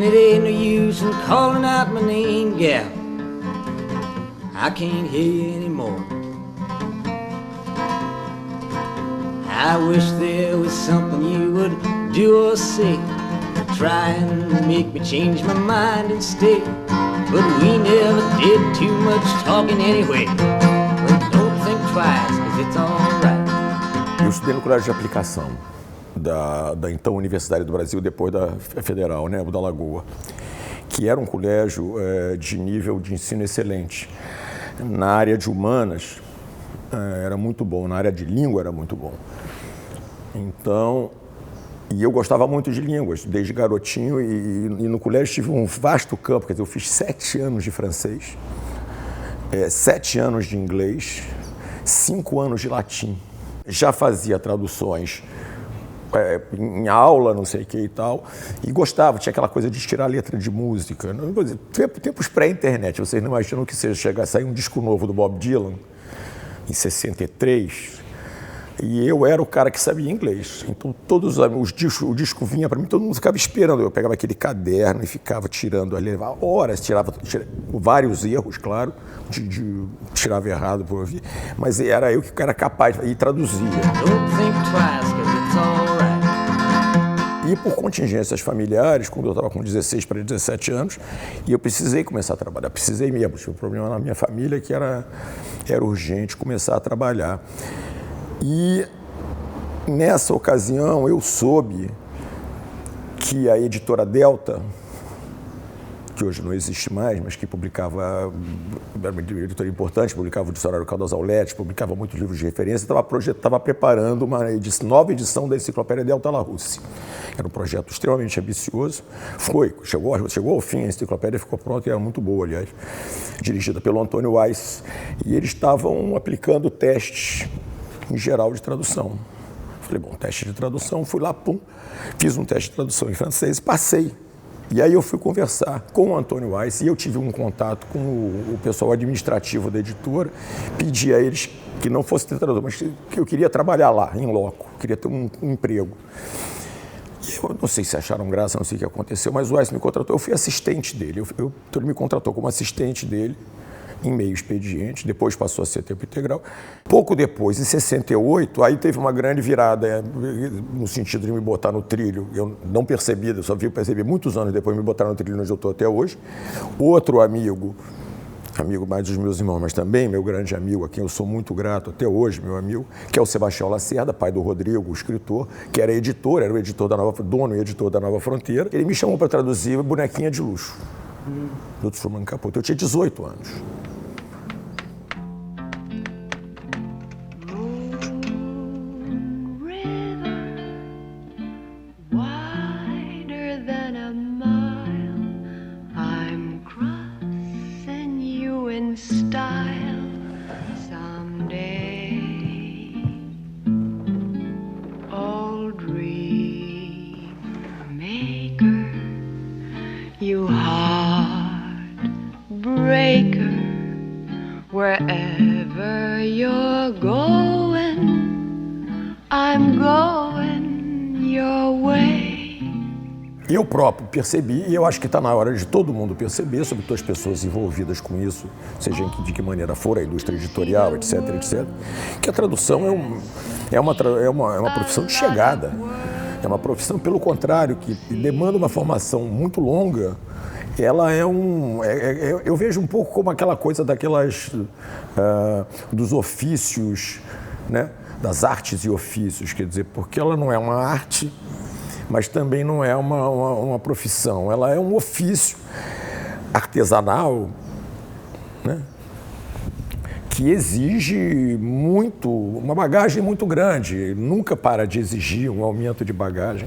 And it ain't no use in calling out my name, gal. I can't hear you anymore. I wish there was something you would do or say, try and make me change my mind and stay. But we never did too much talking anyway. But don't think twice, cause it's alright. Eu estudei no colégio de aplicação da então Universidade do Brasil, depois da Federal, né, da Lagoa, que era um colégio de nível de ensino excelente. Na área de humanas era muito bom, na área de língua era muito bom. Então, e eu gostava muito de línguas, desde garotinho, e no colégio tive um vasto campo, quer dizer, eu fiz 7 anos de francês, 7 anos de inglês, 5 anos de latim. Já fazia traduções em aula, não sei o que e tal, e gostava, tinha aquela coisa de tirar letra de música. Tempos pré-internet, vocês não imaginam que seja chegar a sair um disco novo do Bob Dylan, em 63, e eu era o cara que sabia inglês. Então, todos o disco vinha para mim, todo mundo ficava esperando. Eu pegava aquele caderno e ficava tirando ali, levava horas, tirava vários erros, claro, tirava errado por ouvir, mas era eu que era capaz e traduzia. Don't think twice, cause it's alright. E por contingências familiares, quando eu estava com 16 para 17 anos, e eu precisei começar a trabalhar, precisei mesmo, tinha um problema na minha família que era urgente começar a trabalhar. E nessa ocasião eu soube que a editora Delta, que hoje não existe mais, mas que publicava, era uma editora importante, publicava o Dicionário Caldas Auletes, publicava muitos livros de referência, estava preparando uma nova edição da Enciclopédia Delta Larousse. Era um projeto extremamente ambicioso, chegou ao fim, a enciclopédia ficou pronta e era muito boa, aliás, dirigida pelo Antônio Weiss, e eles estavam aplicando testes em geral de tradução. Falei, bom, teste de tradução, fui lá, fiz um teste de tradução em francês e passei. E aí eu fui conversar com o Antônio Weiss e eu tive um contato com o pessoal administrativo da editora, pedi a eles que não fosse ter tradutor, mas que eu queria trabalhar lá, em loco, queria ter um emprego. E eu não sei se acharam graça, não sei o que aconteceu, mas o Weiss me contratou, eu fui assistente dele, ele me contratou como assistente dele, em meio expediente, depois passou a ser tempo integral. Pouco depois, em 68, aí teve uma grande virada, no sentido de me botar no trilho. Eu não percebi, eu só percebi muitos anos depois me botar no trilho onde eu estou até hoje. Outro amigo mais dos meus irmãos, mas também meu grande amigo, a quem eu sou muito grato até hoje, meu amigo, que é o Sebastião Lacerda, pai do Rodrigo, o escritor, que era o editor dono e editor da Nova Fronteira. Ele me chamou para traduzir Bonequinha de Luxo, do Truman Capote. Eu tinha 18 anos. You heartbreaker, wherever you're going, I'm going your way. Eu próprio percebi, e eu acho que está na hora de todo mundo perceber, sobretudo as pessoas envolvidas com isso, seja de que maneira for, a indústria editorial, etc., etc., que a tradução é uma profissão de chegada. É uma profissão, pelo contrário, que demanda uma formação muito longa. Ela eu vejo um pouco como aquela coisa dos ofícios, né? Das artes e ofícios, quer dizer, porque ela não é uma arte, mas também não é uma profissão. Ela é um ofício artesanal, né? Que exige uma bagagem muito grande, nunca para de exigir um aumento de bagagem.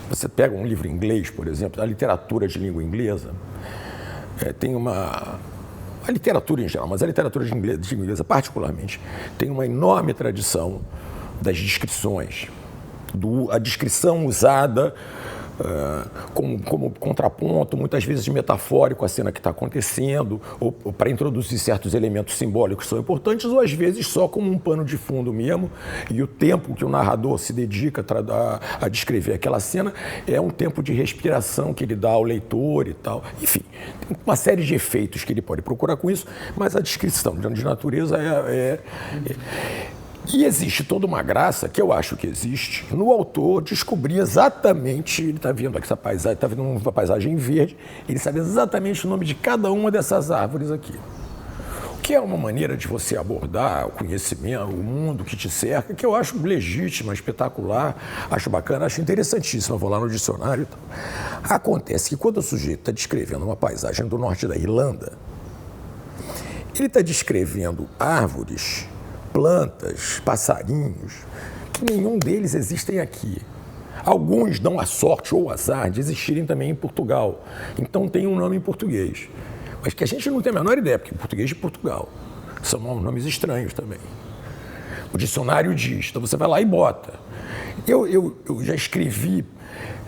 Você pega um livro em inglês, por exemplo, a literatura de língua inglesa, a literatura em geral, mas a literatura de inglesa particularmente, tem uma enorme tradição das descrições, a descrição usada como contraponto, muitas vezes metafórico, à cena que está acontecendo, ou para introduzir certos elementos simbólicos que são importantes, ou às vezes só como um pano de fundo mesmo, e o tempo que o narrador se dedica a descrever aquela cena é um tempo de respiração que ele dá ao leitor e tal. Enfim, tem uma série de efeitos que ele pode procurar com isso, mas a descrição de natureza E existe toda uma graça, que eu acho que existe, no autor descobrir exatamente, ele está vendo aqui essa paisagem, está vendo uma paisagem verde, ele sabe exatamente o nome de cada uma dessas árvores aqui. O que é uma maneira de você abordar o conhecimento, o mundo que te cerca, que eu acho legítima, espetacular, acho bacana, acho interessantíssima, vou lá no dicionário e tal. Acontece que quando o sujeito está descrevendo uma paisagem do norte da Irlanda, ele está descrevendo árvores, plantas, passarinhos, que nenhum deles existem aqui. Alguns dão a sorte ou o azar de existirem também em Portugal. Então tem um nome em português. Mas que a gente não tem a menor ideia, porque é português de Portugal. São nomes estranhos também. O dicionário diz, então você vai lá e bota. Eu já escrevi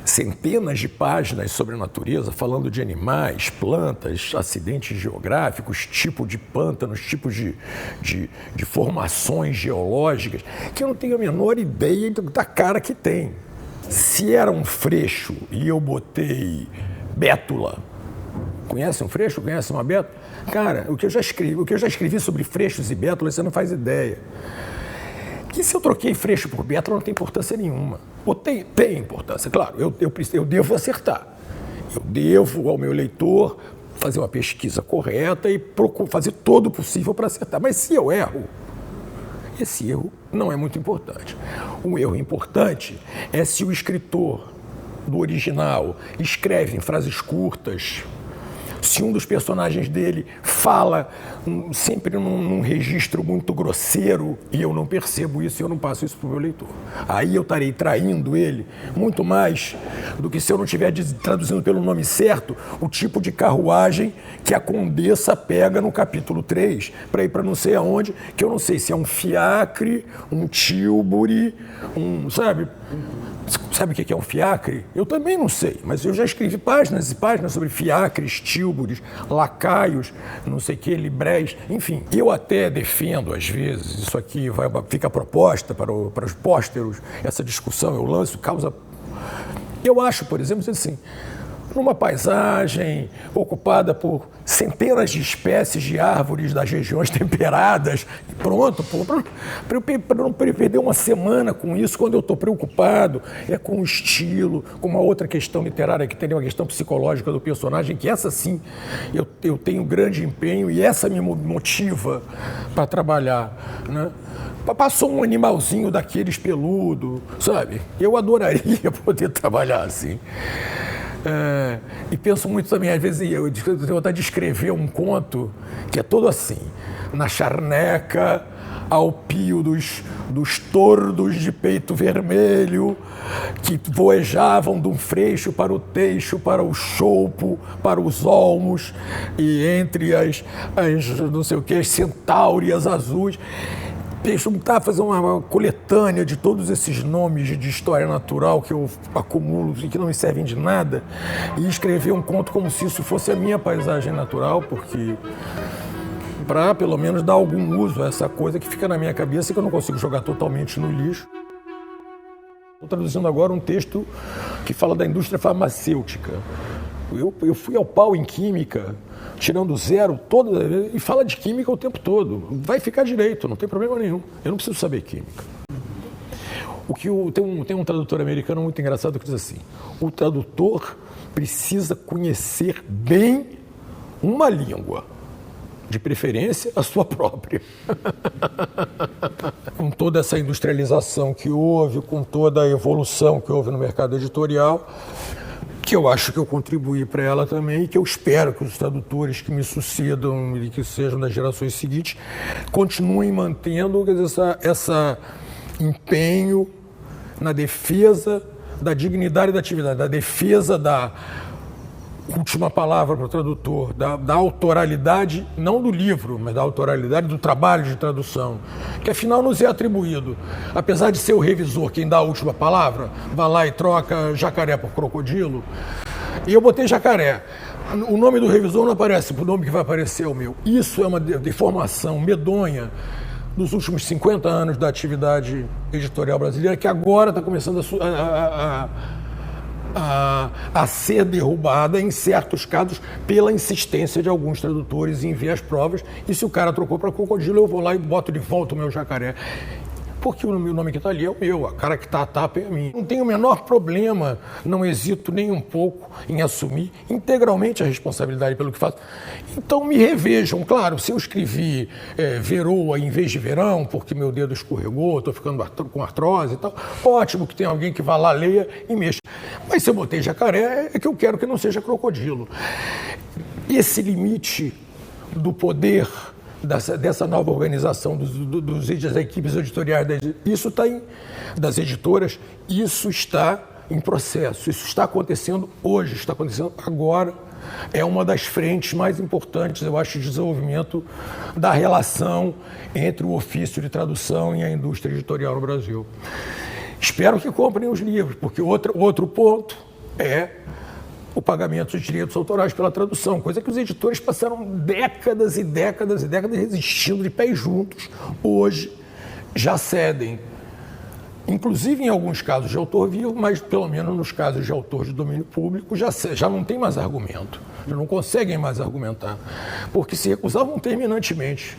centenas de páginas sobre a natureza, falando de animais, plantas, acidentes geográficos, tipo de pântanos, tipos de formações geológicas, que eu não tenho a menor ideia da cara que tem. Se era um freixo e eu botei bétula, conhece um freixo? Conhece uma bétula? Cara, o que eu já escrevi sobre freixos e bétulas, você não faz ideia. Que se eu troquei freixo por bétula não tem importância nenhuma. Ou tem importância, claro, eu devo acertar. Eu devo ao meu leitor fazer uma pesquisa correta e fazer todo o possível para acertar. Mas se eu erro, esse erro não é muito importante. O erro importante é se o escritor do original escreve em frases curtas, se um dos personagens dele fala sempre num registro muito grosseiro e eu não percebo isso e eu não passo isso para o meu leitor. Aí eu estarei traindo ele muito mais do que se eu não estiver traduzindo pelo nome certo o tipo de carruagem que a Condessa pega no capítulo 3 para ir para não sei aonde, que eu não sei se é um fiacre, um tilbury, sabe? Sabe o que é um fiacre? Eu também não sei, mas eu já escrevi páginas e páginas sobre fiacres, tilburies, lacaios, não sei o que, librés, enfim. Eu até defendo, às vezes, isso aqui fica proposta para os pósteros, essa discussão eu lanço, causa... Eu acho, por exemplo, assim, numa paisagem ocupada por centenas de espécies de árvores das regiões temperadas, e pronto, para não perder uma semana com isso, quando eu estou preocupado, é com o estilo, com uma outra questão literária que tem uma questão psicológica do personagem, que essa sim, eu tenho grande empenho e essa me motiva para trabalhar, né? Passou um animalzinho daqueles peludo, sabe? Eu adoraria poder trabalhar assim. E penso muito também, às vezes, eu tenho vontade de escrever um conto que é todo assim, na charneca, ao pio dos tordos de peito vermelho, que voejavam de um freixo para o teixo, para o choupo, para os olmos, e entre as não sei o que, as centáureas azuis. Juntar, fazer uma coletânea de todos esses nomes de história natural que eu acumulo e que não me servem de nada e escrever um conto como se isso fosse a minha paisagem natural, porque para pelo menos dar algum uso a essa coisa que fica na minha cabeça e que eu não consigo jogar totalmente no lixo. Estou traduzindo agora um texto que fala da indústria farmacêutica. Eu fui ao pau em química, tirando zero, e fala de química o tempo todo. Vai ficar direito, não tem problema nenhum. Eu não preciso saber química. Tem um tradutor americano muito engraçado que diz assim: o tradutor precisa conhecer bem uma língua, de preferência a sua própria. Com toda essa industrialização que houve, com toda a evolução que houve no mercado editorial, que eu acho que eu contribuí para ela também, e que eu espero que os tradutores que me sucedam e que sejam das gerações seguintes continuem mantendo essa empenho na defesa da dignidade da atividade, da defesa última palavra para o tradutor, da autoralidade, não do livro, mas da autoralidade do trabalho de tradução, que afinal nos é atribuído. Apesar de ser o revisor quem dá a última palavra, vai lá e troca jacaré por crocodilo, e eu botei jacaré. O nome do revisor não aparece, o nome que vai aparecer é o meu. Isso é uma deformação medonha dos últimos 50 anos da atividade editorial brasileira, que agora está começando a ser derrubada, em certos casos, pela insistência de alguns tradutores em ver as provas. E se o cara trocou para crocodilo, eu vou lá e boto de volta o meu jacaré. Porque o meu nome que está ali é o meu, a cara que está a tapa é a minha. Não tenho o menor problema, não hesito nem um pouco em assumir integralmente a responsabilidade pelo que faço. Então me revejam, claro, se eu escrevi veroa em vez de verão, porque meu dedo escorregou, estou ficando com artrose e tal, ótimo que tem alguém que vá lá, leia e mexa. Mas se eu botei jacaré, é que eu quero que não seja crocodilo. Esse limite do poder dessa nova organização das equipes editoriais, isso está das editoras, isso está em processo, isso está acontecendo hoje, está acontecendo agora. É uma das frentes mais importantes, eu acho, de desenvolvimento da relação entre o ofício de tradução e a indústria editorial no Brasil. Espero que comprem os livros, porque outro ponto é o pagamento de direitos autorais pela tradução, coisa que os editores passaram décadas e décadas e décadas resistindo de pés juntos, hoje já cedem. Inclusive em alguns casos de autor vivo, mas pelo menos nos casos de autor de domínio público já não tem mais argumento, já não conseguem mais argumentar, porque se recusavam terminantemente.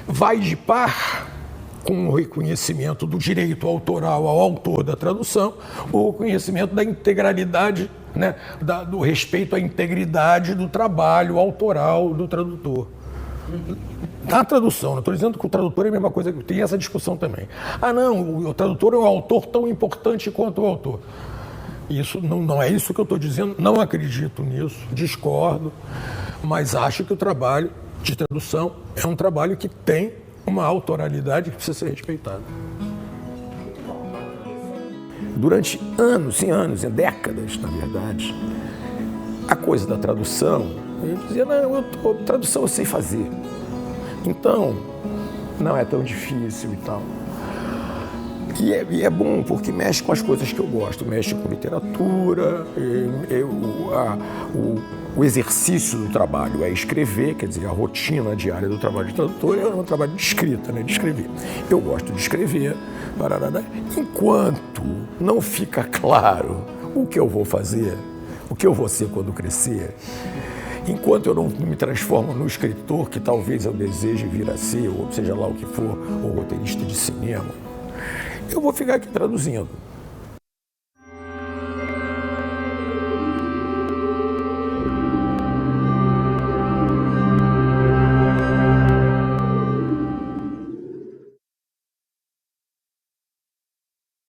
Vai de par com o reconhecimento do direito autoral ao autor da tradução, o reconhecimento da integralidade, né, do respeito à integridade do trabalho autoral do tradutor. Na tradução, não estou dizendo que o tradutor é a mesma coisa, tem essa discussão também. Ah, não, o tradutor é um autor tão importante quanto o autor. Isso não é isso que eu estou dizendo, não acredito nisso, discordo, mas acho que o trabalho de tradução é um trabalho que tem uma autoralidade que precisa ser respeitada. Durante anos e anos, e décadas, na verdade, a coisa da tradução, eu dizia, não, tradução eu sei fazer. Então, não é tão difícil e tal. E é bom porque mexe com as coisas que eu gosto, mexe com literatura, o exercício do trabalho é escrever, quer dizer, a rotina diária do trabalho de tradutor é um trabalho de escrita, né, de escrever. Eu gosto de escrever, enquanto não fica claro o que eu vou fazer, o que eu vou ser quando crescer, enquanto eu não me transformo no escritor que talvez eu deseje vir a ser, ou seja lá o que for, ou roteirista de cinema, eu vou ficar aqui traduzindo.